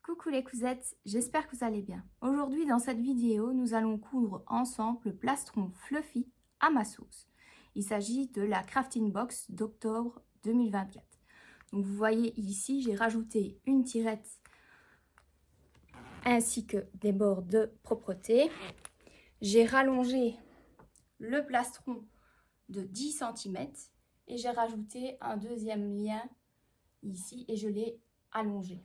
Coucou les cousettes, j'espère que vous allez bien. Aujourd'hui dans cette vidéo, nous allons coudre ensemble le plastron fluffy à ma sauce. Il s'agit de la crafting box d'octobre 2024. Donc vous voyez ici, j'ai rajouté une tirette ainsi que des bords de propreté. J'ai rallongé le plastron de 10 cm et j'ai rajouté un deuxième lien ici et je l'ai allongé.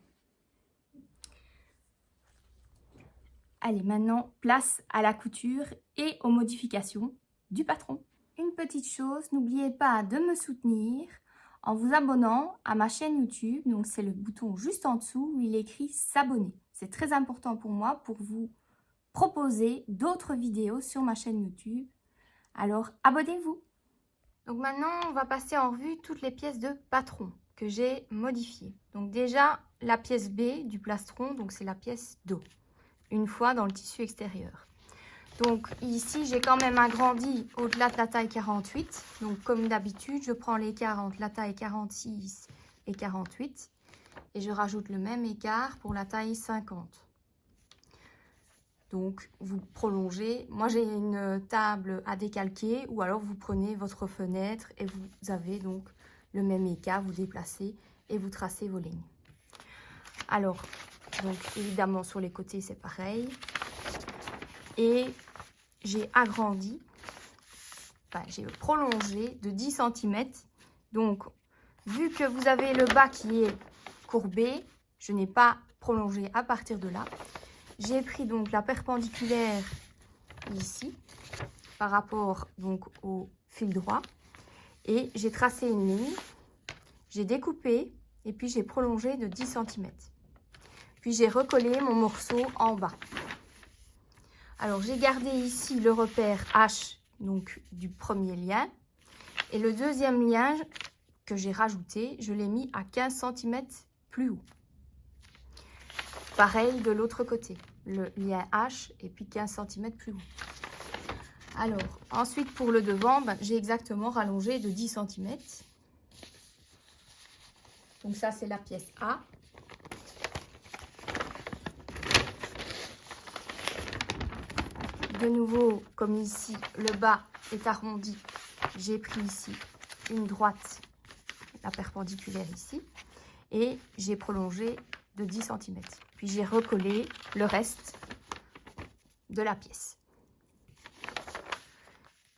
Allez, maintenant, place à la couture et aux modifications du patron. Une petite chose, n'oubliez pas de me soutenir en vous abonnant à ma chaîne YouTube. Donc, c'est le bouton juste en dessous où il est écrit s'abonner. C'est très important pour moi pour vous proposer d'autres vidéos sur ma chaîne YouTube. Alors, abonnez-vous. Donc maintenant, on va passer en revue toutes les pièces de patron que j'ai modifiées. Donc déjà, la pièce B du plastron, donc c'est la pièce dos. Une fois dans le tissu extérieur. Donc ici, j'ai quand même agrandi au-delà de la taille 48. Donc comme d'habitude, je prends l'écart entre la taille 46 et 48 et je rajoute le même écart pour la taille 50. Donc vous prolongez. Moi, j'ai une table à décalquer ou alors vous prenez votre fenêtre et vous avez donc le même écart, vous déplacez et vous tracez vos lignes. Alors, donc évidemment sur les côtés, c'est pareil. Et j'ai agrandi, j'ai prolongé de 10 cm. Donc, vu que vous avez le bas qui est courbé, je n'ai pas prolongé à partir de là. J'ai pris donc la perpendiculaire ici, par rapport donc au fil droit. Et j'ai tracé une ligne, j'ai découpé et puis j'ai prolongé de 10 cm. Puis j'ai recollé mon morceau en bas. Alors, j'ai gardé ici le repère H, donc du premier lien. Et le deuxième lien que j'ai rajouté, je l'ai mis à 15 cm plus haut. Pareil de l'autre côté, le lien H et puis 15 cm plus haut. Alors, ensuite pour le devant, j'ai exactement rallongé de 10 cm. Donc ça, c'est la pièce A. De nouveau, comme ici, le bas est arrondi, j'ai pris ici une droite, la perpendiculaire ici, et j'ai prolongé de 10 cm. Puis j'ai recollé le reste de la pièce.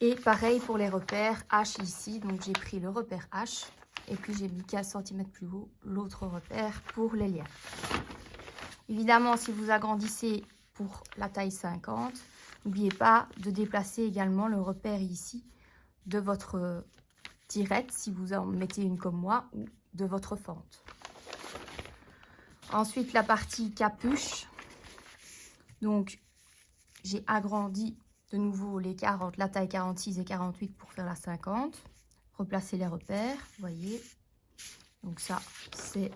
Et pareil pour les repères H ici, donc j'ai pris le repère H, et puis j'ai mis 15 cm plus haut l'autre repère pour les liens. Évidemment, si vous agrandissez pour la taille 50, n'oubliez pas de déplacer également le repère ici de votre tirette, si vous en mettez une comme moi, ou de votre fente. Ensuite, la partie capuche. Donc, j'ai agrandi de nouveau l'écart entre la taille 46 et 48 pour faire la 50. Replacer les repères, vous voyez. Donc ça, c'est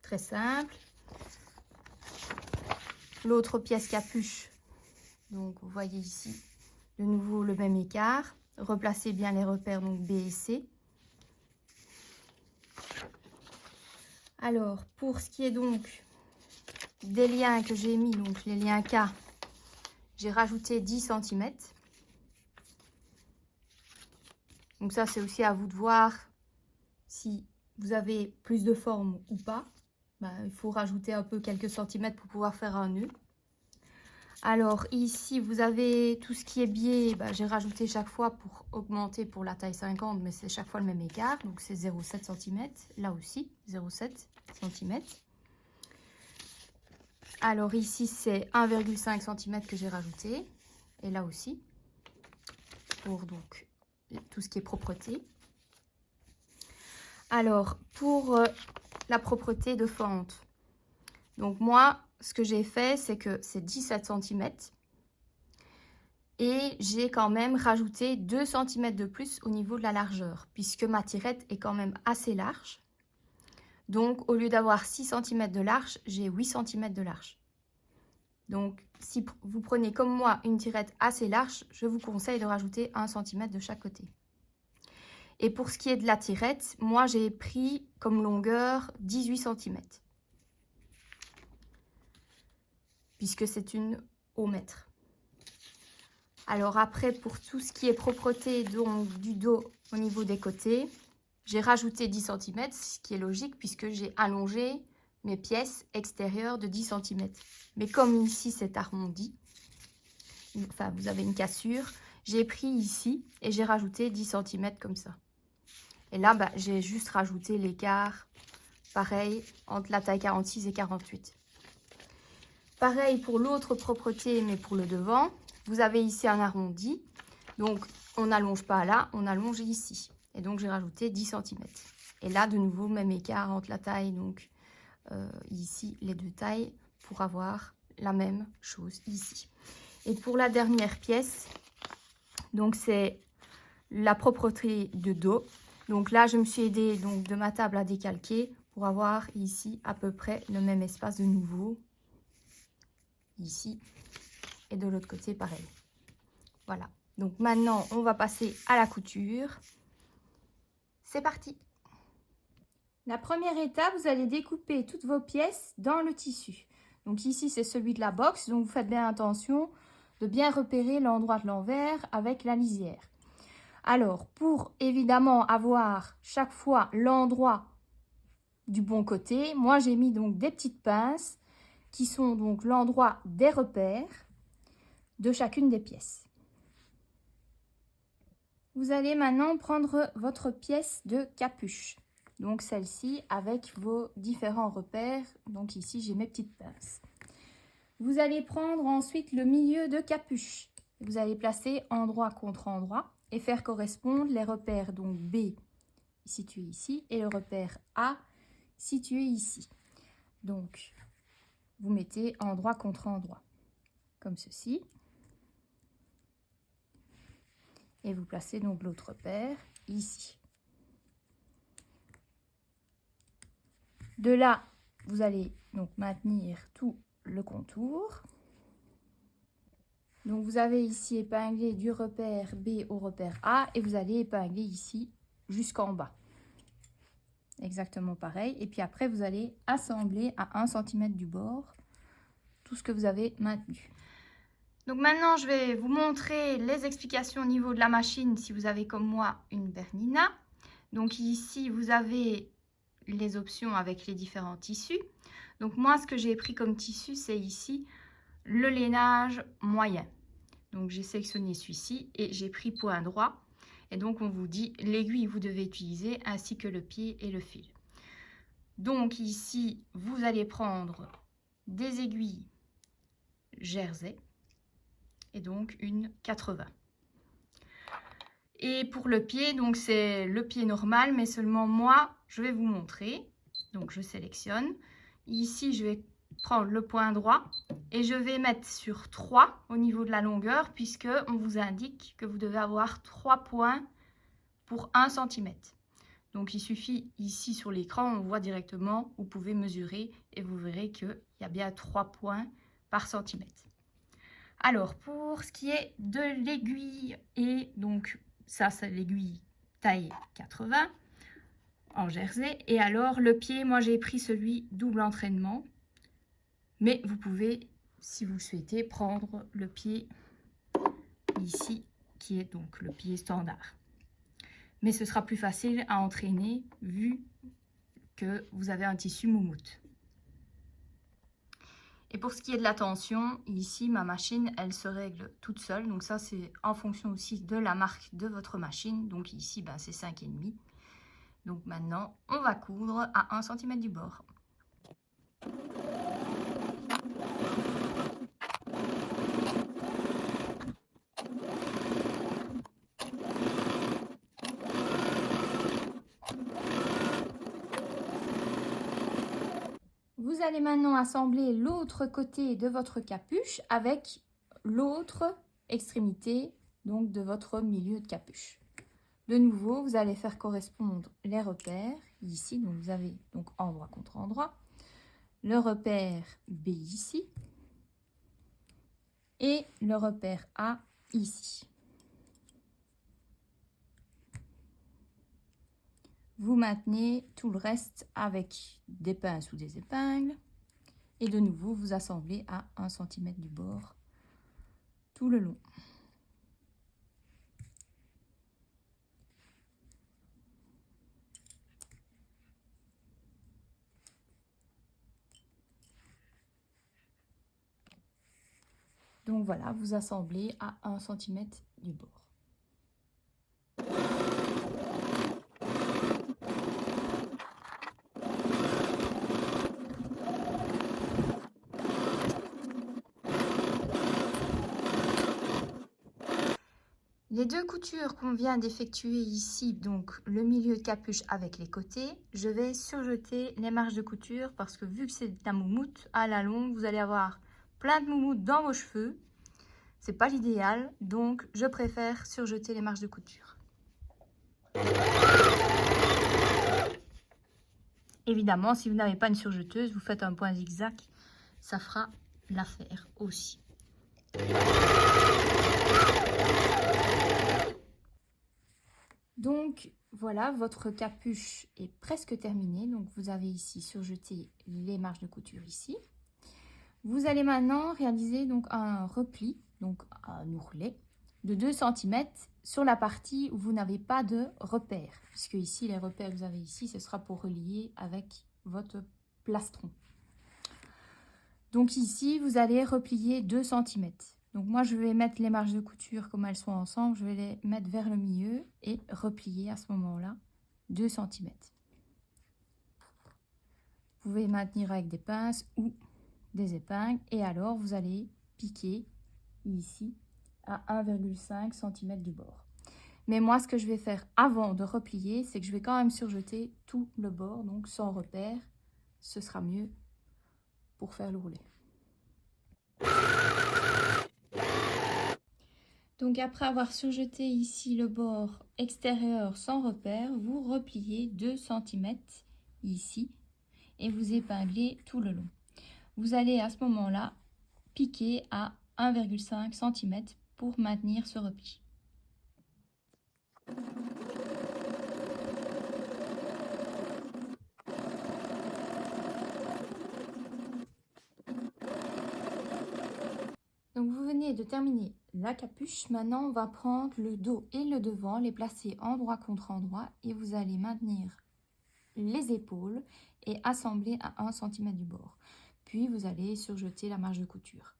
très simple. L'autre pièce capuche, donc vous voyez ici, de nouveau le même écart. Replacez bien les repères, donc B et C. Alors, pour ce qui est donc des liens que j'ai mis, donc les liens K, j'ai rajouté 10 cm. Donc ça, c'est aussi à vous de voir si vous avez plus de forme ou pas. Il faut rajouter un peu quelques centimètres pour pouvoir faire un nœud. Alors ici, vous avez tout ce qui est biais. J'ai rajouté chaque fois pour augmenter pour la taille 50, mais c'est chaque fois le même écart. Donc c'est 0,7 cm. Là aussi, 0,7 cm. Alors ici, c'est 1,5 cm que j'ai rajouté. Et là aussi, pour donc tout ce qui est propreté. Alors, pour la propreté de fente, donc moi, ce que j'ai fait, c'est que c'est 17 cm. Et j'ai quand même rajouté 2 cm de plus au niveau de la largeur, puisque ma tirette est quand même assez large. Donc, au lieu d'avoir 6 cm de large, j'ai 8 cm de large. Donc, si vous prenez comme moi une tirette assez large, je vous conseille de rajouter 1 cm de chaque côté. Et pour ce qui est de la tirette, moi j'ai pris comme longueur 18 cm. puisque c'est une au mètre. Alors après, pour tout ce qui est propreté donc, du dos au niveau des côtés, j'ai rajouté 10 cm, ce qui est logique puisque j'ai allongé mes pièces extérieures de 10 cm. Mais comme ici c'est arrondi, enfin vous avez une cassure, j'ai pris ici et j'ai rajouté 10 cm comme ça. Et là, j'ai juste rajouté l'écart, pareil, entre la taille 46 et 48. Pareil pour l'autre propreté, mais pour le devant. Vous avez ici un arrondi. Donc, on n'allonge pas là, on allonge ici. Et donc, j'ai rajouté 10 cm. Et là, de nouveau, même écart entre la taille, donc ici, les deux tailles, pour avoir la même chose ici. Et pour la dernière pièce, donc c'est la propreté de dos. Donc là, je me suis aidée donc, de ma table à décalquer pour avoir ici à peu près le même espace de nouveau. Ici. Et de l'autre côté, pareil. Voilà. Donc maintenant, on va passer à la couture. C'est parti! La première étape, vous allez découper toutes vos pièces dans le tissu. Donc ici, c'est celui de la box. Donc vous faites bien attention de bien repérer l'endroit de l'envers avec la lisière. Alors, pour évidemment avoir chaque fois l'endroit du bon côté, moi j'ai mis donc des petites pinces qui sont donc l'endroit des repères de chacune des pièces. Vous allez maintenant prendre votre pièce de capuche. Donc celle-ci avec vos différents repères. Donc ici, j'ai mes petites pinces. Vous allez prendre ensuite le milieu de capuche. Vous allez placer endroit contre endroit et faire correspondre les repères donc B situé ici et le repère A situé ici. Donc, vous mettez endroit contre endroit, comme ceci. Et vous placez donc l'autre repère ici. De là, vous allez donc maintenir tout le contour. Donc, vous avez ici épinglé du repère B au repère A et vous allez épingler ici jusqu'en bas. Exactement pareil. Et puis après, vous allez assembler à 1 cm du bord tout ce que vous avez maintenu. Donc maintenant, je vais vous montrer les explications au niveau de la machine si vous avez comme moi une Bernina. Donc ici, vous avez les options avec les différents tissus. Donc moi, ce que j'ai pris comme tissu, c'est ici le lainage moyen. Donc j'ai sélectionné celui-ci et j'ai pris point droit. Et donc on vous dit l'aiguille vous devez utiliser ainsi que le pied et le fil. Donc ici, vous allez prendre des aiguilles Jersey et donc une 80. Et pour le pied, donc c'est le pied normal, mais seulement moi, je vais vous montrer. Donc je sélectionne. Ici, je vais prendre le point droit et je vais mettre sur 3 au niveau de la longueur puisque on vous indique que vous devez avoir 3 points pour 1 cm. Donc il suffit ici sur l'écran, on voit directement, vous pouvez mesurer et vous verrez qu'il y a bien 3 points par centimètre. Alors pour ce qui est de l'aiguille, et donc ça c'est l'aiguille taille 80 en jersey, et alors le pied, moi j'ai pris celui double entraînement, mais vous pouvez, si vous le souhaitez, prendre le pied ici qui est donc le pied standard. Mais ce sera plus facile à entraîner vu que vous avez un tissu moumoute. Et pour ce qui est de la tension, ici ma machine elle se règle toute seule. Donc ça c'est en fonction aussi de la marque de votre machine. Donc ici c'est 5,5. Donc maintenant on va coudre à 1 cm du bord. Vous allez maintenant assembler l'autre côté de votre capuche avec l'autre extrémité donc de votre milieu de capuche. De nouveau, vous allez faire correspondre les repères ici. Donc vous avez donc endroit contre endroit, le repère B ici et le repère A ici. Vous maintenez tout le reste avec des pinces ou des épingles. Et de nouveau, vous assemblez à 1 cm du bord tout le long. Donc voilà, vous assemblez à 1 cm du bord. Les deux coutures qu'on vient d'effectuer ici, donc le milieu de capuche avec les côtés, je vais surjeter les marges de couture parce que vu que c'est un moumoute, à la longue, vous allez avoir plein de moumoutes dans vos cheveux. C'est pas l'idéal, donc je préfère surjeter les marges de couture. Évidemment, si vous n'avez pas une surjeteuse, vous faites un point zigzag, ça fera l'affaire aussi. Donc voilà, votre capuche est presque terminée. Donc vous avez ici surjeté les marges de couture ici. Vous allez maintenant réaliser donc un repli, donc un ourlet de 2 cm sur la partie où vous n'avez pas de repères. Puisque ici, les repères que vous avez ici, ce sera pour relier avec votre plastron. Donc ici, vous allez replier 2 cm. Donc moi, je vais mettre les marges de couture comme elles sont ensemble. Je vais les mettre vers le milieu et replier à ce moment-là 2 cm. Vous pouvez maintenir avec des pinces ou des épingles. Et alors, vous allez piquer ici à 1,5 cm du bord. Mais moi, ce que je vais faire avant de replier, c'est que je vais quand même surjeter tout le bord. Donc sans repère, ce sera mieux pour faire l'ourlet. Donc après avoir surjeté ici le bord extérieur sans repère, vous repliez 2 cm ici et vous épinglez tout le long. Vous allez à ce moment-là piquer à 1,5 cm pour maintenir ce repli. Donc vous venez de terminer la capuche. Maintenant, on va prendre le dos et le devant, les placer endroit contre endroit et vous allez maintenir les épaules et assembler à 1 cm du bord. Puis vous allez surjeter la marge de couture.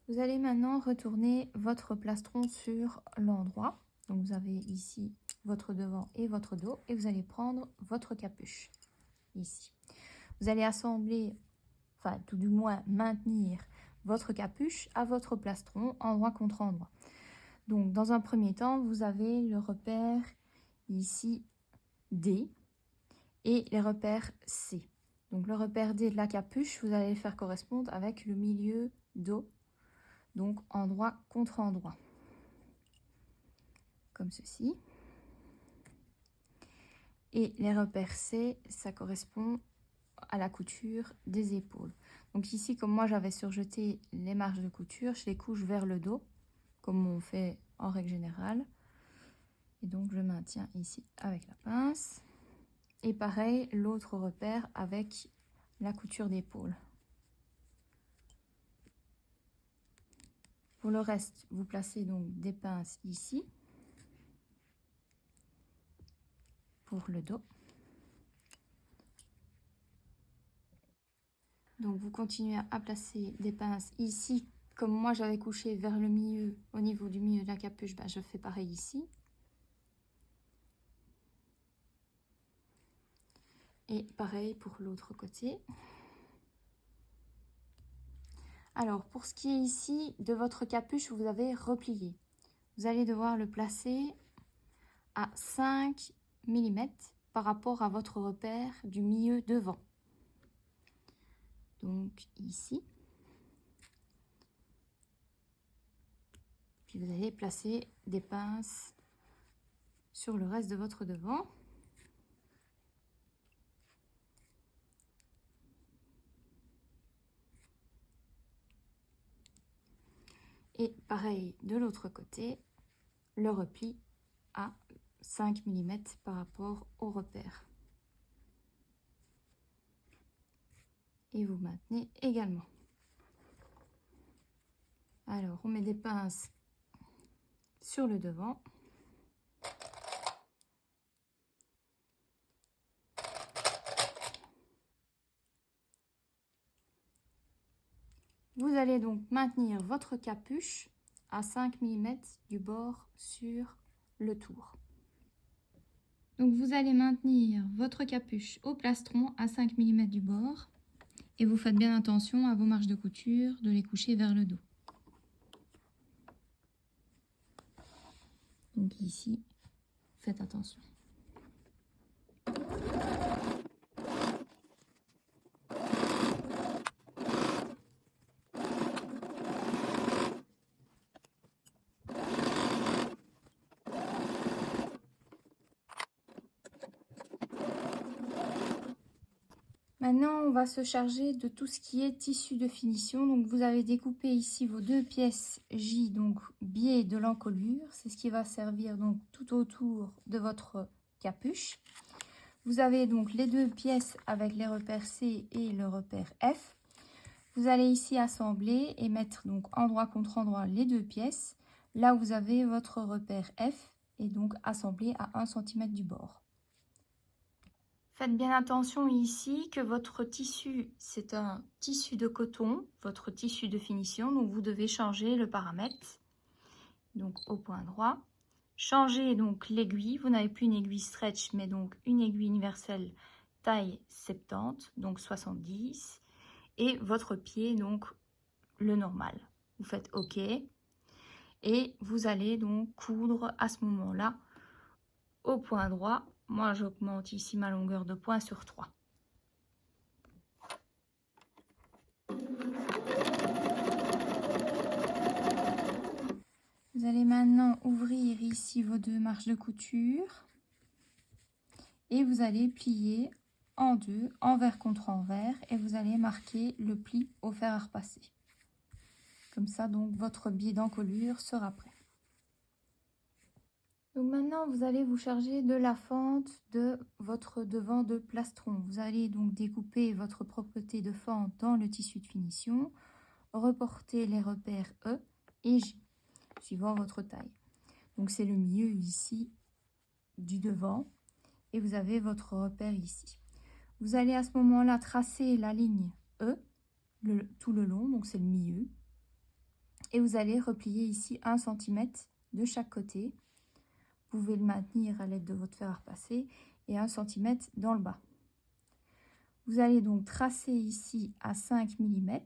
Vous allez maintenant retourner votre plastron sur l'endroit. Donc vous avez ici votre devant et votre dos et vous allez prendre votre capuche ici. Vous allez assembler, enfin tout du moins maintenir votre capuche à votre plastron endroit contre endroit. Donc dans un premier temps, vous avez le repère ici D et les repères C. Donc le repère D de la capuche, vous allez le faire correspondre avec le milieu dos. Donc endroit contre endroit, comme ceci. Et les repères C, ça correspond à la couture des épaules. Donc ici, comme moi j'avais surjeté les marges de couture, je les couche vers le dos, comme on fait en règle générale. Et donc je maintiens ici avec la pince. Et pareil, l'autre repère avec la couture d'épaule. Pour le reste, vous placez donc des pinces ici pour le dos. Donc vous continuez à placer des pinces ici. Comme moi j'avais couché vers le milieu, au niveau du milieu de la capuche, je fais pareil ici. Et pareil pour l'autre côté. Alors pour ce qui est ici de votre capuche, vous avez replié. Vous allez devoir le placer à 5 mm par rapport à votre repère du milieu devant. Donc ici. Puis vous allez placer des pinces sur le reste de votre devant. Et pareil de l'autre côté, le repli à 5 mm par rapport au repère. Et vous maintenez également. Alors, on met des pinces sur le devant. Vous allez donc maintenir votre capuche à 5 mm du bord sur le tour. Donc vous allez maintenir votre capuche au plastron à 5 mm du bord et vous faites bien attention à vos marges de couture de les coucher vers le dos. Donc ici, faites attention. Maintenant, on va se charger de tout ce qui est tissu de finition. Donc, vous avez découpé ici vos 2 pièces J, donc biais de l'encolure. C'est ce qui va servir donc tout autour de votre capuche. Vous avez donc les 2 pièces avec les repères C et le repère F. Vous allez ici assembler et mettre donc endroit contre endroit les 2 pièces. Là où vous avez votre repère F et donc assembler à 1 cm du bord. Faites bien attention ici que votre tissu, c'est un tissu de coton, votre tissu de finition, donc vous devez changer le paramètre, donc au point droit. Changez donc l'aiguille, vous n'avez plus une aiguille stretch, mais donc une aiguille universelle taille 70, donc 70, et votre pied, donc le normal. Vous faites OK, et vous allez donc coudre à ce moment-là au point droit. Moi, j'augmente ici ma longueur de point sur 3. Vous allez maintenant ouvrir ici vos 2 marches de couture et vous allez plier en deux, envers contre envers, et vous allez marquer le pli au fer à repasser. Comme ça, donc, votre biais d'encolure sera prêt. Donc maintenant, vous allez vous charger de la fente de votre devant de plastron. Vous allez donc découper votre propreté de fente dans le tissu de finition, reporter les repères E et J, suivant votre taille. Donc c'est le milieu ici du devant et vous avez votre repère ici. Vous allez à ce moment-là tracer la ligne E tout le long, donc c'est le milieu. Et vous allez replier ici 1 cm de chaque côté. Vous pouvez le maintenir à l'aide de votre fer à repasser et 1 cm dans le bas. Vous allez donc tracer ici à 5 mm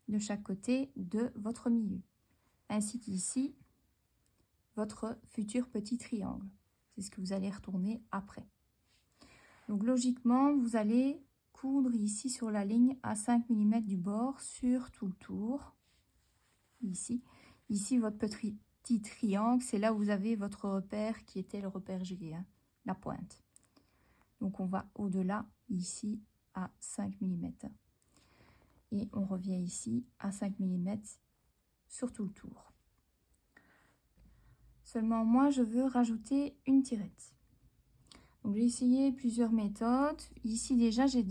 de chaque côté de votre milieu, ainsi qu'ici votre futur petit triangle. C'est ce que vous allez retourner après. Donc logiquement, vous allez coudre ici sur la ligne à 5 mm du bord sur tout le tour. Ici votre petit triangle, c'est là où vous avez votre repère qui était le repère G, hein, la pointe. Donc on va au-delà ici à 5 mm. Et on revient ici à 5 mm sur tout le tour. Seulement moi je veux rajouter une tirette. Donc j'ai essayé plusieurs méthodes. Ici déjà j'ai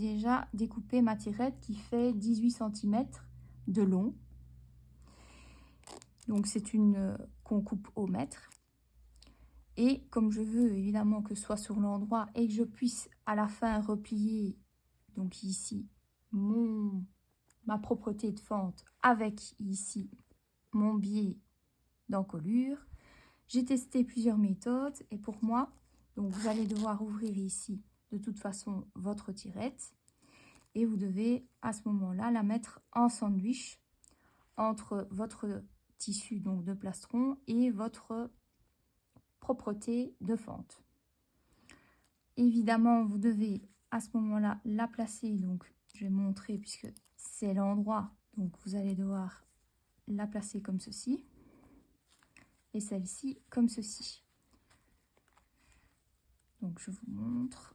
découpé ma tirette qui fait 18 cm de long. Donc c'est une qu'on coupe au mètre. Et comme je veux évidemment que ce soit sur l'endroit et que je puisse à la fin replier donc ici ma propreté de fente avec ici mon biais d'encolure, j'ai testé plusieurs méthodes et pour moi, donc vous allez devoir ouvrir ici de toute façon votre tirette et vous devez à ce moment-là la mettre en sandwich entre votre tissu donc de plastron et votre propreté de fente. Évidemment, vous devez à ce moment-là la placer, donc je vais montrer puisque c'est l'endroit, donc vous allez devoir la placer comme ceci et celle-ci comme ceci. Donc je vous montre.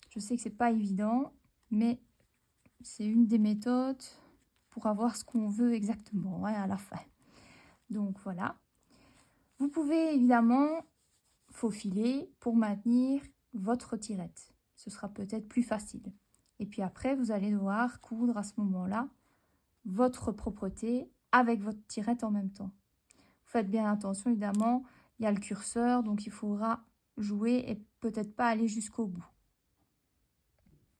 Je sais que c'est pas évident, mais c'est une des méthodes pour avoir ce qu'on veut exactement, hein, à la fin. Donc voilà. Vous pouvez évidemment faufiler pour maintenir votre tirette. Ce sera peut-être plus facile. Et puis après, vous allez devoir coudre à ce moment-là votre propreté avec votre tirette en même temps. Faites bien attention, évidemment, il y a le curseur, donc il faudra jouer et peut-être pas aller jusqu'au bout.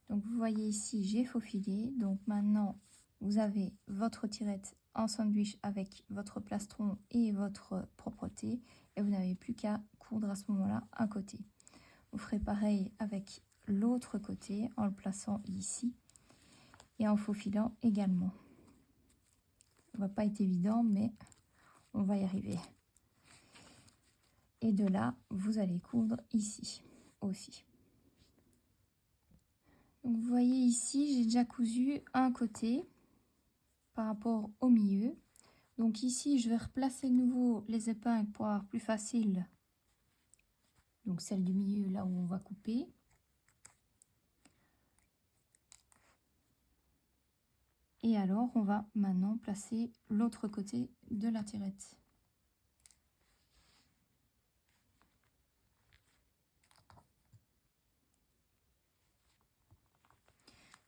Donc vous voyez ici, j'ai faufilé. Donc maintenant, vous avez votre tirette en sandwich avec votre plastron et votre propreté. Et vous n'avez plus qu'à coudre à ce moment-là un côté. Vous ferez pareil avec l'autre côté en le plaçant ici et en faufilant également. Ça va pas être évident, mais on va y arriver. Et de là, vous allez coudre ici aussi. Donc vous voyez ici, j'ai déjà cousu un côté par rapport au milieu. Donc ici, je vais replacer de nouveau les épingles pour avoir plus facile. Donc celle du milieu, là où on va couper. Et alors, on va maintenant placer l'autre côté de la tirette.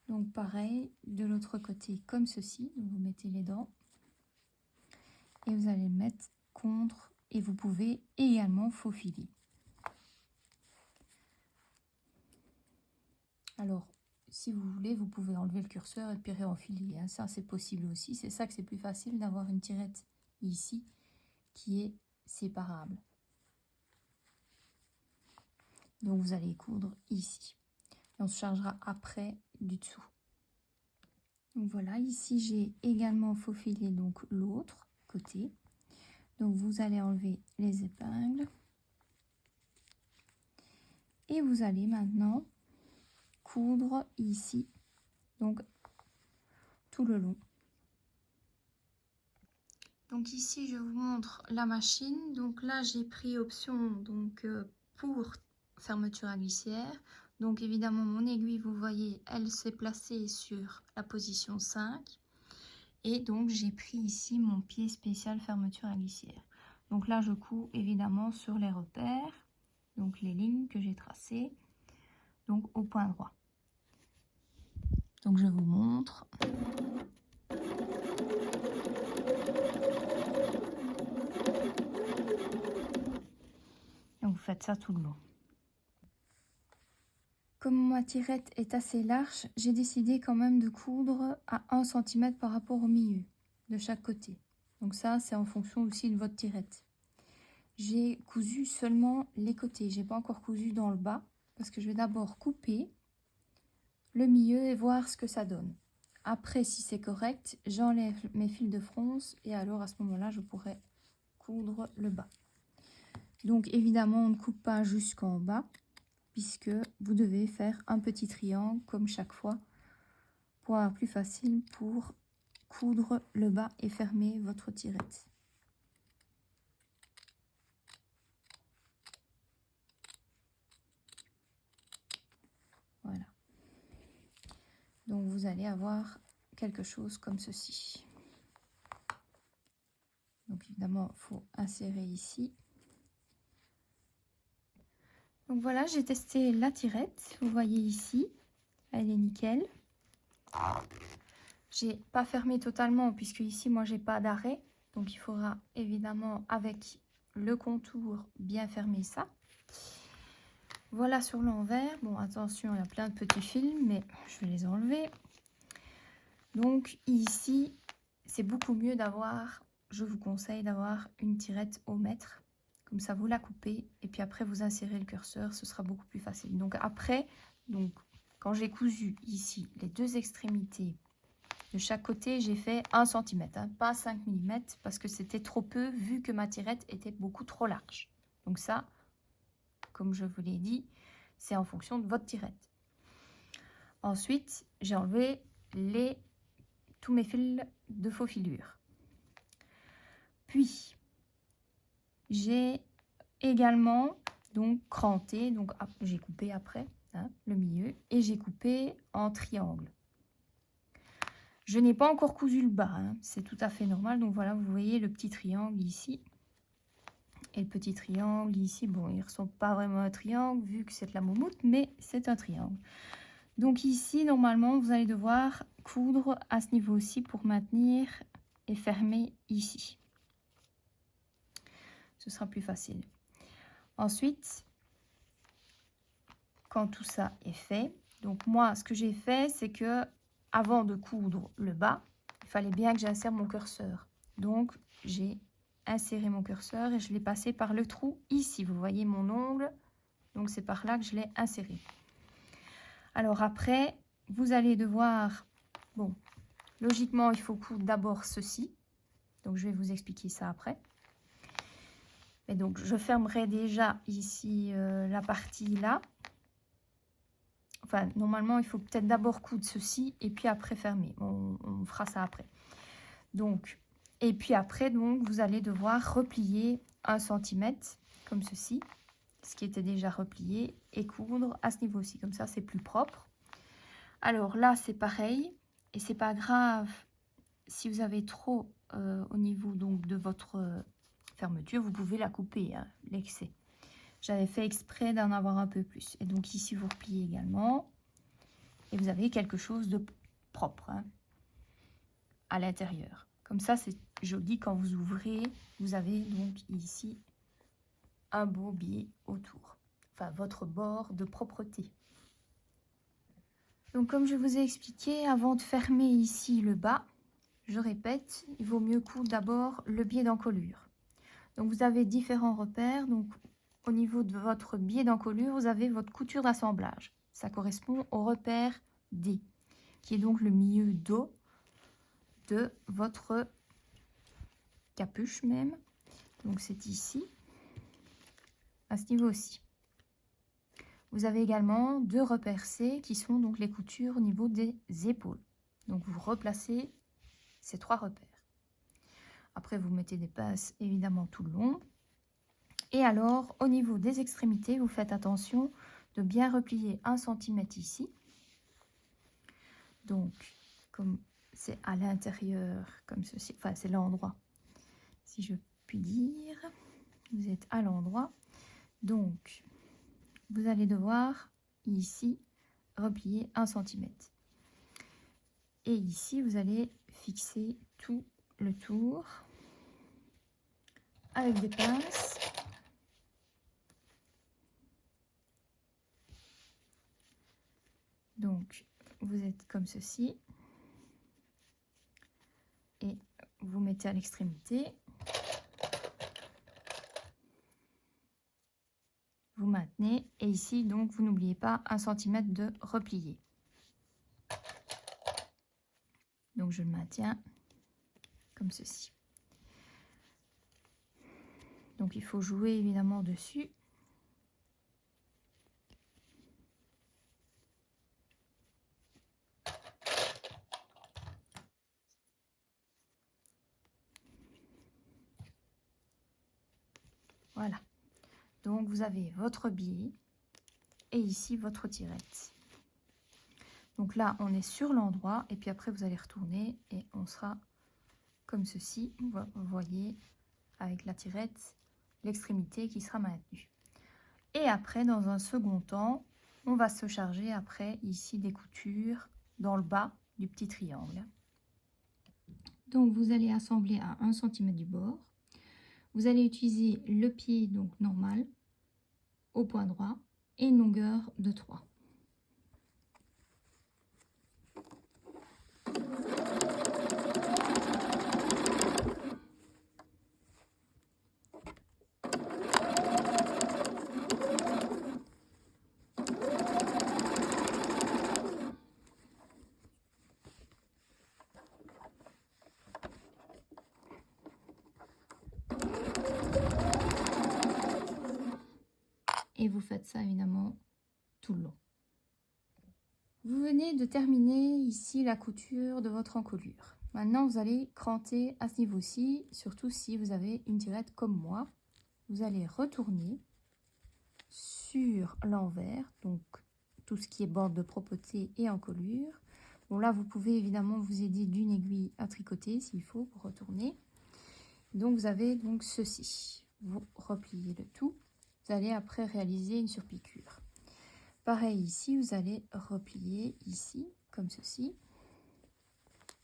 Donc pareil, de l'autre côté comme ceci. Donc, vous mettez les dents. Et vous allez le mettre contre. Et vous pouvez également faufiler. Alors, si vous voulez, vous pouvez enlever le curseur et puis réenfiler. Hein. Ça, c'est possible aussi. C'est ça que c'est plus facile d'avoir une tirette ici qui est séparable. Donc, vous allez coudre ici. Et on se chargera après du dessous. Donc voilà, ici j'ai également faufilé donc l'autre côté. Donc vous allez enlever les épingles. Et vous allez maintenant coudre ici, donc tout le long. Donc ici je vous montre la machine. Donc là j'ai pris option donc pour fermeture à glissière. Donc évidemment mon aiguille, vous voyez, elle s'est placée sur la position 5. Et donc j'ai pris ici mon pied spécial fermeture à glissière. Donc là je couds évidemment sur les repères, donc les lignes que j'ai tracées, donc au point droit. Donc je vous montre. Donc vous faites ça tout le long. Comme ma tirette est assez large, j'ai décidé quand même de coudre à 1 cm par rapport au milieu de chaque côté. Donc ça, c'est en fonction aussi de votre tirette. J'ai cousu seulement les côtés, j'ai pas encore cousu dans le bas parce que je vais d'abord couper le milieu et voir ce que ça donne. Après, si c'est correct, j'enlève mes fils de fronce et alors à ce moment-là, je pourrai coudre le bas. Donc évidemment, on ne coupe pas jusqu'en bas puisque vous devez faire un petit triangle comme chaque fois pour avoir plus facile pour coudre le bas et fermer votre tirette. Voilà. Donc vous allez avoir quelque chose comme ceci. Donc évidemment, il faut insérer ici. Donc voilà, j'ai testé la tirette. Vous voyez ici, elle est nickel. J'ai pas fermé totalement puisque ici, moi, j'ai pas d'arrêt. Donc il faudra évidemment avec le contour bien fermer ça. Voilà sur l'envers. Bon, attention, il y a plein de petits fils, mais je vais les enlever. Donc ici, c'est beaucoup mieux d'avoir, je vous conseille d'avoir une tirette au mètre. Comme ça, vous la coupez et puis après, vous insérez le curseur. Ce sera beaucoup plus facile. Donc après, quand j'ai cousu ici les deux extrémités de chaque côté, j'ai fait 1 cm, hein, pas 5 mm parce que c'était trop peu vu que ma tirette était beaucoup trop large. Donc ça, comme je vous l'ai dit, c'est en fonction de votre tirette. Ensuite, j'ai enlevé tous mes fils de faux filure. Puis, j'ai également donc cranté, donc j'ai coupé après hein, le milieu et j'ai coupé en triangle. Je n'ai pas encore cousu le bas, hein, c'est tout à fait normal. Donc voilà, vous voyez le petit triangle ici. Et le petit triangle ici, bon, il ne ressemble pas vraiment à un triangle vu que c'est de la moumoute, mais c'est un triangle. Donc ici, normalement, vous allez devoir coudre à ce niveau-ci pour maintenir et fermer ici. Ce sera plus facile. Ensuite, quand tout ça est fait, donc moi, ce que j'ai fait, c'est que avant de coudre le bas, il fallait bien que j'insère mon curseur. Donc, j'ai inséré mon curseur et je l'ai passé par le trou ici. Vous voyez mon ongle, donc c'est par là que je l'ai inséré. Alors après, vous allez devoir, bon, logiquement, il faut coudre d'abord ceci. Donc, je vais vous expliquer ça après. Et donc, je fermerai déjà ici la partie là. Enfin, normalement, il faut peut-être d'abord coudre ceci et puis après fermer. On fera ça après. Donc, et puis après, donc, vous allez devoir replier 1 cm comme ceci, ce qui était déjà replié, et coudre à ce niveau-ci. Comme ça, c'est plus propre. Alors là, c'est pareil. Et c'est pas grave si vous avez trop au niveau donc de votre fermeture, vous pouvez la couper, hein, l'excès. J'avais fait exprès d'en avoir un peu plus. Et donc ici, vous repliez également. Et vous avez quelque chose de propre, hein, à l'intérieur. Comme ça, c'est joli quand vous ouvrez. Vous avez donc ici un beau biais autour. Enfin, votre bord de propreté. Donc, comme je vous ai expliqué, avant de fermer ici le bas, je répète, il vaut mieux coudre d'abord le biais d'encolure. Donc, vous avez différents repères. Donc, au niveau de votre biais d'encolure, vous avez votre couture d'assemblage. Ça correspond au repère D, qui est donc le milieu dos de votre capuche même. Donc, c'est ici, à ce niveau-ci. Vous avez également 2 repères C qui sont donc les coutures au niveau des épaules. Donc, vous replacez ces 3 repères. Après, vous mettez des pinces évidemment tout le long. Et alors, au niveau des extrémités, vous faites attention de bien replier 1 cm ici. Donc, comme c'est à l'intérieur, comme ceci, enfin, c'est l'endroit, si je puis dire, vous êtes à l'endroit. Donc, vous allez devoir ici replier 1 cm. Et ici, vous allez fixer tout le tour avec des pinces. Donc, vous êtes comme ceci. Et vous mettez à l'extrémité. Vous maintenez. Et ici, donc, vous n'oubliez pas 1 cm de replier. Donc, je le maintiens comme ceci. Donc, il faut jouer évidemment dessus. Voilà. Donc, vous avez votre biais et ici votre tirette. Donc là, on est sur l'endroit et puis après, vous allez retourner et on sera comme ceci. Vous voyez, avec la tirette, l'extrémité qui sera maintenue. Et après, dans un second temps, on va se charger après ici des coutures dans le bas du petit triangle. Donc, vous allez assembler à 1 cm du bord. Vous allez utiliser le pied donc normal au point droit et une longueur de 3. Et vous faites ça évidemment tout le long. Vous venez de terminer ici la couture de votre encolure. Maintenant, vous allez cranter à ce niveau-ci, surtout si vous avez une tirette comme moi. Vous allez retourner sur l'envers, donc tout ce qui est bande de propreté et encolure. Bon là, vous pouvez évidemment vous aider d'une aiguille à tricoter s'il faut pour retourner. Donc vous avez donc ceci. Vous repliez le tout. Vous allez après réaliser une surpiqûre. Pareil ici, vous allez replier ici comme ceci.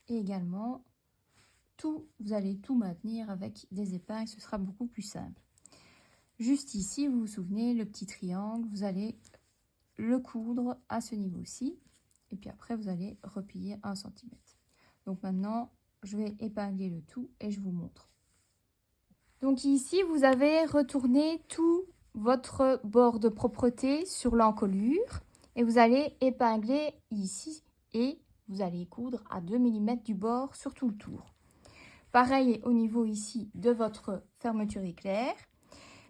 Et également, vous allez tout maintenir avec des épingles, ce sera beaucoup plus simple. Juste ici, vous vous souvenez, le petit triangle, vous allez le coudre à ce niveau-ci. Et puis après, vous allez replier 1 cm. Donc maintenant, je vais épingler le tout et je vous montre. Donc ici, vous avez retourné tout votre bord de propreté sur l'encolure. Et vous allez épingler ici et vous allez coudre à 2 mm du bord sur tout le tour. Pareil au niveau ici de votre fermeture éclair.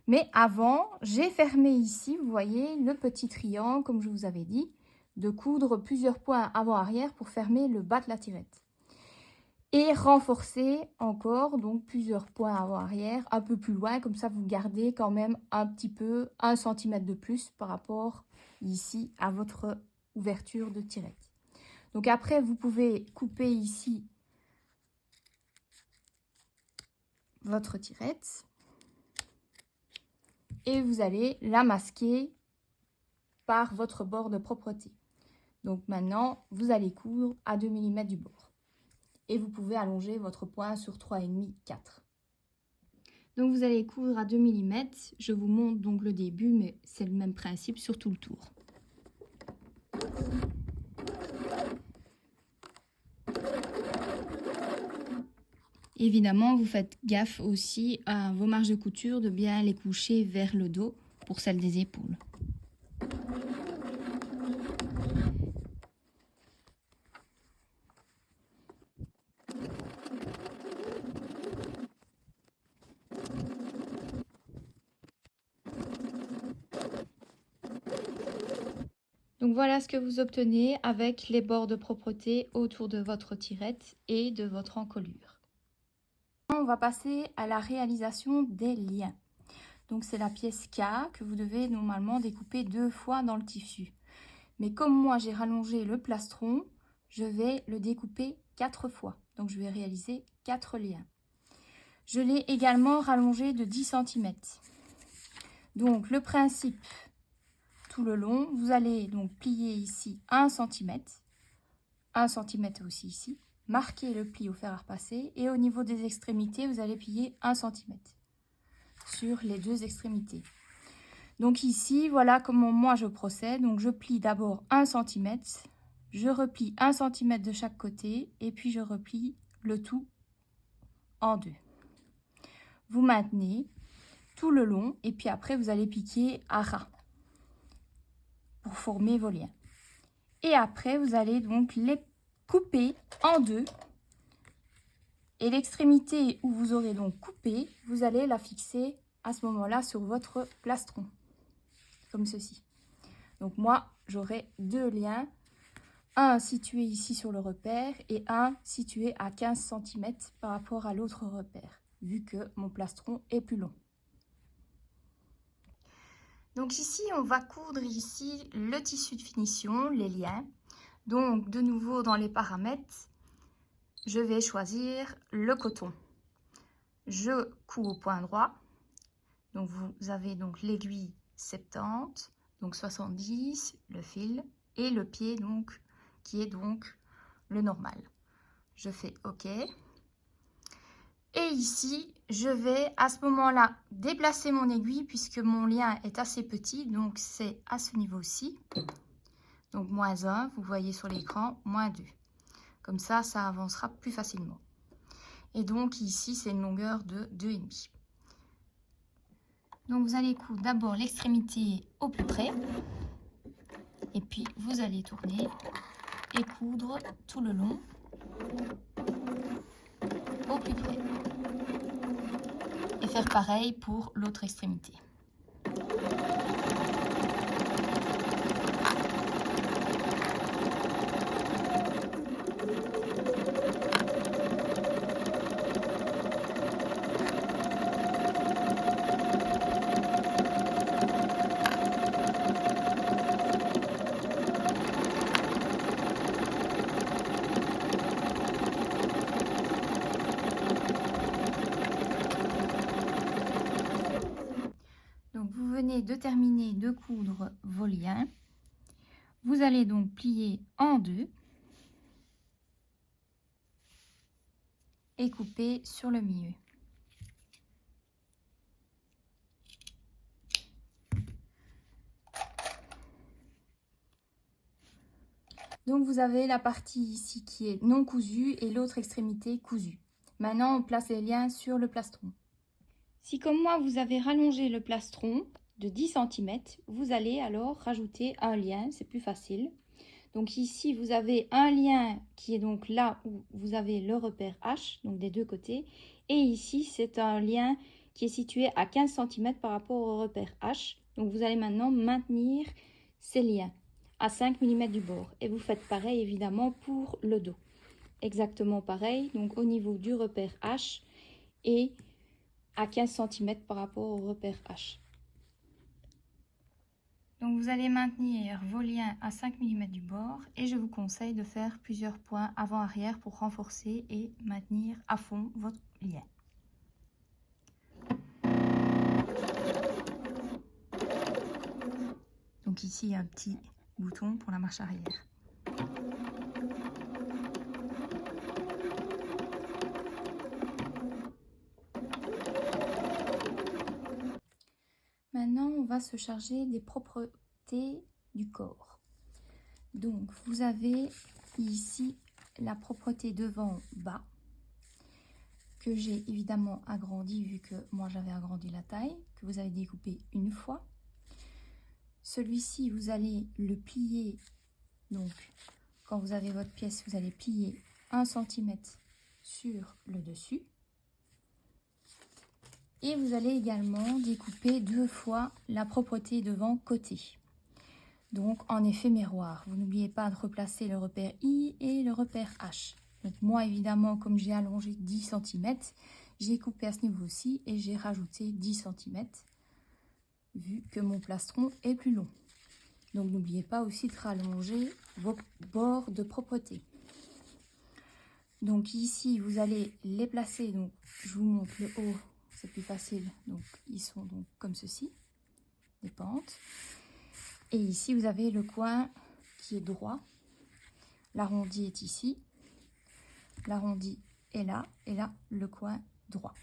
Mais avant, j'ai fermé ici, vous voyez, le petit triangle, comme je vous avais dit, de coudre plusieurs points avant-arrière pour fermer le bas de la tirette. Et renforcer encore, donc plusieurs points avant-arrière, un peu plus loin, comme ça vous gardez quand même un petit peu, 1 cm de plus par rapport ici à votre ouverture de tirette. Donc après, vous pouvez couper ici votre tirette. Et vous allez la masquer par votre bord de propreté. Donc maintenant, vous allez coudre à 2 mm du bord. Et vous pouvez allonger votre point sur 3,5, 4. Donc vous allez coudre à 2 mm. Je vous montre donc le début, mais c'est le même principe sur tout le tour. Évidemment, vous faites gaffe aussi à vos marges de couture de bien les coucher vers le dos pour celle des épaules. Donc voilà ce que vous obtenez avec les bords de propreté autour de votre tirette et de votre encolure. On va passer à la réalisation des liens. Donc c'est la pièce K que vous devez normalement découper 2 fois dans le tissu. Mais comme moi j'ai rallongé le plastron, je vais le découper 4 fois. Donc je vais réaliser 4 liens. Je l'ai également rallongé de 10 cm. Donc le principe tout le long, vous allez donc plier ici 1 cm, 1 cm aussi ici, marquer le pli au fer à repasser et au niveau des extrémités, vous allez plier 1 cm sur les 2 extrémités. Donc ici, voilà comment moi je procède. Donc je plie d'abord 1 cm, je replie 1 cm de chaque côté et puis je replie le tout en 2. Vous maintenez tout le long et puis après vous allez piquer à ras pour former vos liens. Et après vous allez donc les couper en 2 et l'extrémité où vous aurez donc coupé, vous allez la fixer à ce moment-là sur votre plastron, comme ceci. Donc moi, j'aurai 2 liens, un situé ici sur le repère et un situé à 15 cm par rapport à l'autre repère, vu que mon plastron est plus long. Donc ici, on va coudre ici le tissu de finition, les liens. Donc de nouveau dans les paramètres, je vais choisir le coton. Je couds au point droit. Donc vous avez donc l'aiguille 70, donc 70, le fil et le pied donc qui est donc le normal. Je fais OK. Et ici, je vais à ce moment-là déplacer mon aiguille puisque mon lien est assez petit, donc c'est à ce niveau-ci. Donc moins 1, vous voyez sur l'écran, moins 2. Comme ça, ça avancera plus facilement. Et donc ici, c'est une longueur de 2,5. Donc vous allez coudre d'abord l'extrémité au plus près. Et puis vous allez tourner et coudre tout le long au plus près. Et faire pareil pour l'autre extrémité. venez de terminer de coudre vos liens, vous allez donc plier en deux et couper sur le milieu. Donc vous avez la partie ici qui est non cousue et l'autre extrémité cousue. Maintenant on place les liens sur le plastron. Si comme moi vous avez rallongé le plastron de 10 cm, vous allez alors rajouter un lien, c'est plus facile. Donc ici vous avez un lien qui est donc là où vous avez le repère H, donc des deux côtés. Et ici c'est un lien qui est situé à 15 cm par rapport au repère H. Donc vous allez maintenant maintenir ces liens à 5 mm du bord. Et vous faites pareil évidemment pour le dos. Exactement pareil, donc au niveau du repère H et à 15 cm par rapport au repère H. Donc vous allez maintenir vos liens à 5 mm du bord et je vous conseille de faire plusieurs points avant-arrière pour renforcer et maintenir à fond votre lien. Donc ici, il y a un petit bouton pour la marche arrière. Maintenant, on va se charger des propretés du corps. Donc, vous avez ici la propreté devant-bas que j'ai évidemment agrandi vu que moi j'avais agrandi la taille, que vous avez découpé une fois. Celui-ci, vous allez le plier, donc quand vous avez votre pièce, vous allez plier 1 cm sur le dessus. Et vous allez également découper 2 fois la propreté devant côté. Donc en effet miroir, vous n'oubliez pas de replacer le repère I et le repère H. Donc moi évidemment, comme j'ai allongé 10 cm, j'ai coupé à ce niveau-ci et j'ai rajouté 10 cm. Vu que mon plastron est plus long. Donc n'oubliez pas aussi de rallonger vos bords de propreté. Donc ici vous allez les placer, donc je vous montre le haut, c'est plus facile. Donc ils sont donc comme ceci, des pentes. Et ici vous avez le coin qui est droit. L'arrondi est ici, l'arrondi est là et là le coin droit.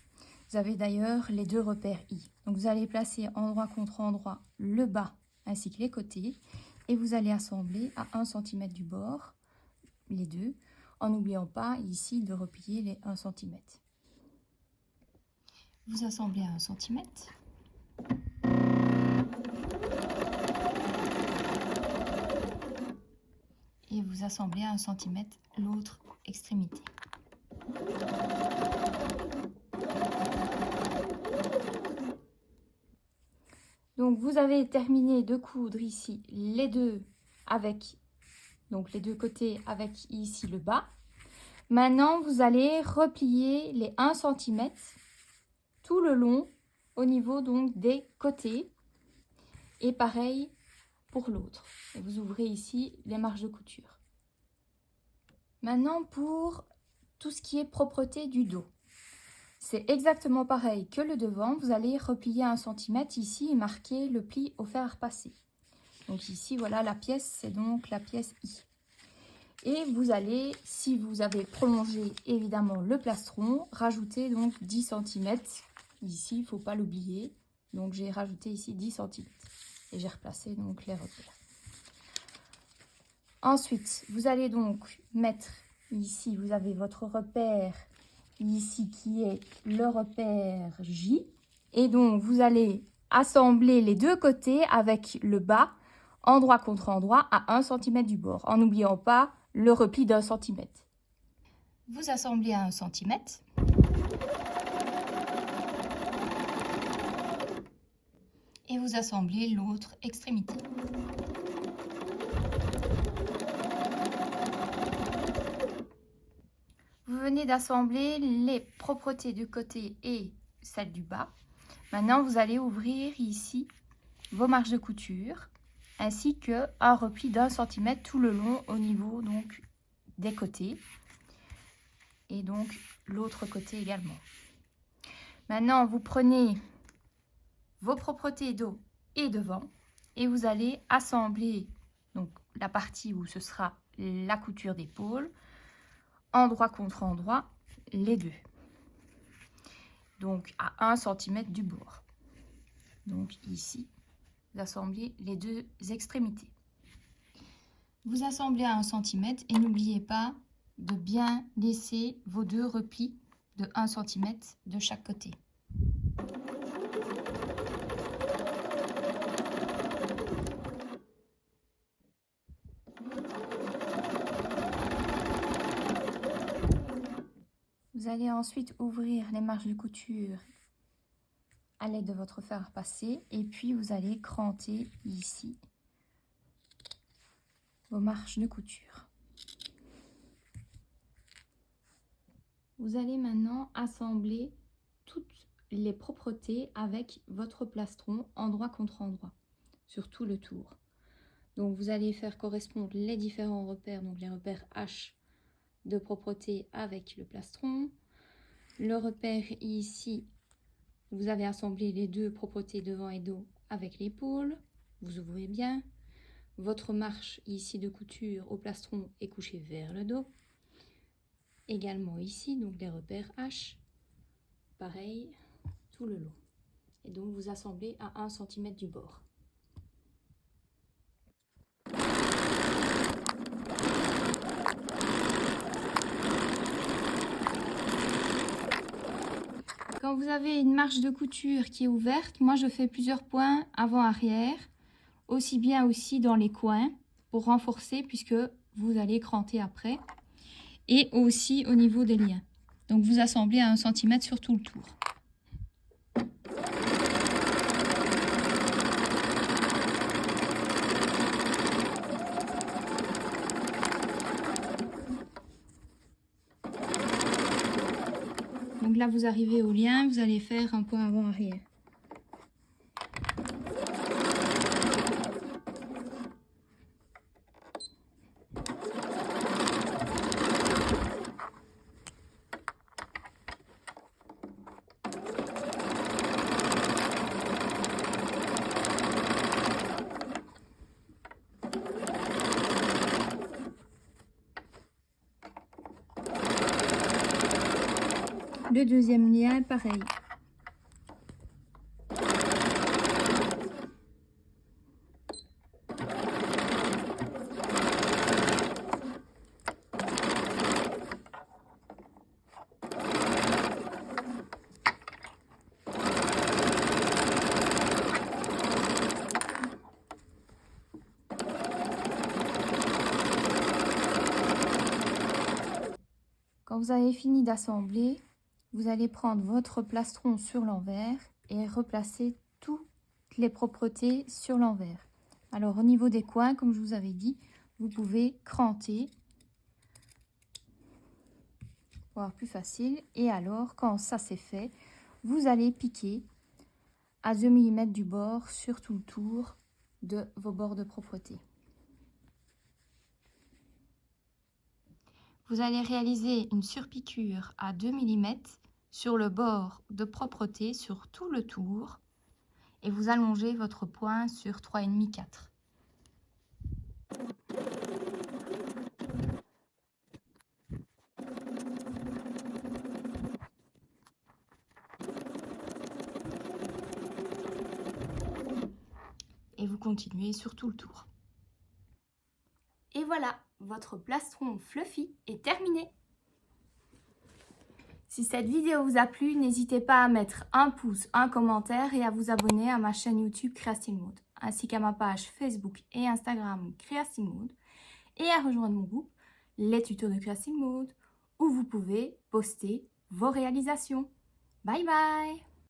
Vous avez d'ailleurs les deux repères I. Donc vous allez placer endroit contre endroit le bas ainsi que les côtés. Et vous allez assembler à 1 cm du bord, les deux, en n'oubliant pas ici de replier les 1 cm. Vous assemblez à 1 cm. Et vous assemblez à 1 cm l'autre extrémité. Donc vous avez terminé de coudre ici les deux avec donc les deux côtés avec ici le bas. Maintenant vous allez replier les 1 cm tout le long au niveau donc des côtés et pareil pour l'autre. Et vous ouvrez ici les marges de couture. Maintenant pour tout ce qui est propreté du dos. C'est exactement pareil que le devant, vous allez replier 1 cm ici et marquer le pli au fer à repasser. Donc ici, voilà la pièce, c'est donc la pièce I. Et vous allez, si vous avez prolongé évidemment le plastron, rajouter donc 10 cm. Ici, il ne faut pas l'oublier. Donc j'ai rajouté ici 10 cm. Et j'ai replacé donc les repères. Ensuite, vous allez donc mettre ici, vous avez votre repère ici qui est le repère J. Et donc, vous allez assembler les deux côtés avec le bas, endroit contre endroit, à 1 cm du bord, en n'oubliant pas le repli d'1 cm. Vous assemblez à 1 cm. Et vous assemblez l'autre extrémité. Vous venez d'assembler les propretés du côté et celles du bas. Maintenant, vous allez ouvrir ici vos marges de couture ainsi que un repli d'1 cm tout le long au niveau donc des côtés et donc l'autre côté également. Maintenant, vous prenez vos propretés dos et devant. Et vous allez assembler donc la partie où ce sera la couture d'épaule, endroit contre endroit, les deux. Donc à 1 cm du bord. Donc ici, vous assemblez les deux extrémités. Vous assemblez à 1 cm et n'oubliez pas de bien laisser vos deux replis de 1 cm de chaque côté. Vous allez ensuite ouvrir les marges de couture à l'aide de votre fer à repasser et puis vous allez cranter ici vos marges de couture. Vous allez maintenant assembler toutes les propretés avec votre plastron endroit contre endroit sur tout le tour. Donc vous allez faire correspondre les différents repères, donc les repères H de propreté avec le plastron. Le repère ici, vous avez assemblé les deux propretés devant et dos avec l'épaule. Vous ouvrez bien. Votre marche ici de couture au plastron est couchée vers le dos. Également ici, donc les repères H, pareil, tout le long. Et donc vous assemblez à 1 cm du bord. Quand vous avez une marge de couture qui est ouverte, moi je fais plusieurs points avant-arrière, aussi bien aussi dans les coins pour renforcer puisque vous allez cranter après, et aussi au niveau des liens. Donc vous assemblez à 1 cm sur tout le tour. Donc là vous arrivez au lien, vous allez faire un point avant-arrière. Le deuxième lien, pareil. Quand vous avez fini d'assembler, vous allez prendre votre plastron sur l'envers et replacer toutes les propretés sur l'envers. Alors au niveau des coins, comme je vous avais dit, vous pouvez cranter pour avoir plus facile. Et alors, quand ça c'est fait, vous allez piquer à 2 mm du bord sur tout le tour de vos bords de propreté. Vous allez réaliser une surpiqûre à 2 mm sur le bord de propreté sur tout le tour et vous allongez votre point sur 3,5-4. Et vous continuez sur tout le tour. Et voilà, votre plastron fluffy est terminé. Si cette vidéo vous a plu, n'hésitez pas à mettre un pouce, un commentaire et à vous abonner à ma chaîne YouTube Creative Mode, ainsi qu'à ma page Facebook et Instagram Creative Mode, et à rejoindre mon groupe Les Tutos de Creative Mode, où vous pouvez poster vos réalisations. Bye bye!